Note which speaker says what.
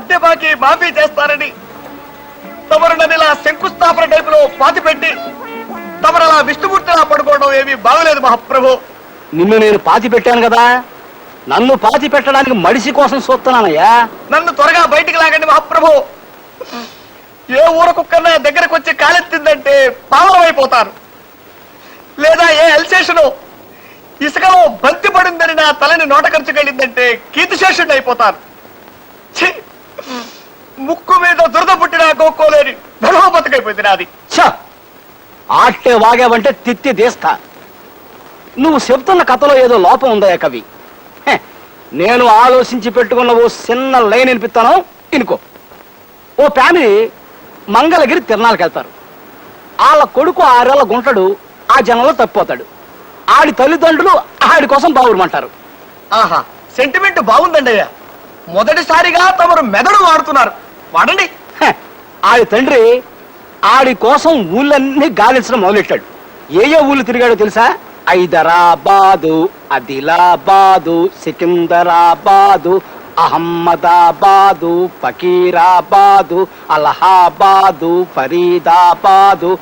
Speaker 1: అద్దె బాకీ మాఫీ చేస్తారని తమరు నన్ను ఇలా శంకుస్థాపన టైపులో పాతి పెట్టి తమరలా విష్ణుమూర్తిలా పడుకోవడం ఏమీ బాగలేదు మహాప్రభు.
Speaker 2: నిన్ను నేను పాతి పెట్టాను కదా, నన్ను పాతి పెట్టడానికి మడిసి కోసం చూస్తున్నానయ్యా.
Speaker 1: నన్ను త్వరగా బయటికి లాగండి మహాప్రభు. ఏ ఊర కుక్కన్నా దగ్గరకు వచ్చి కాలెత్తిందంటే పావనం అయిపోతాను. లేదా ఏ అల్సేషను ఇసుకలో బంతి పడిందని నా తలని నోట ఖర్చుకెళ్ళిందంటే కీర్తిశేషుడు అయిపోతాను. ముక్కు మీద దురద పుట్టినా గోక్కోలేని ధర్మ బతుకైపోయింది నాది.
Speaker 2: ఆట్టే వాగావంటే తిత్తి తీస్తా. నువ్వు చెప్తున్న కథలో ఏదో లోపం ఉందా కవి? నేను ఆలోచించి పెట్టుకున్న ఓ చిన్న లైన్ వినిపిస్తాను, ఇనుకో. ఓ ఫ్యామిలీ మంగళగిరి తిరణాలకు వెళ్తారు. వాళ్ళ కొడుకు 6 ఏళ్ల గుంటడు ఆ జనంలో తప్పిపోతాడు. ఆడి తల్లిదండ్రులు ఆడి కోసం బావురమంటారు.
Speaker 1: ఆహా, సెంటిమెంట్ బాగుందండి అయ్యా. మొదటిసారిగా తమరు మెదడు వాడుతున్నారు, వాడండి.
Speaker 2: ఆడి తండ్రి ఆడి కోసం ఊళ్ళన్నీ గాలించడం మొదలెట్టాడు. ఏ ఊళ్ళు తిరిగాడో తెలుసా? హైదరాబాదు, ఆదిలాబాదు, సికింద్రాబాదు, అహ్మదాబాదు, ఫకీరాబాదు, అలహాబాదు, ఫరీదాబాదు,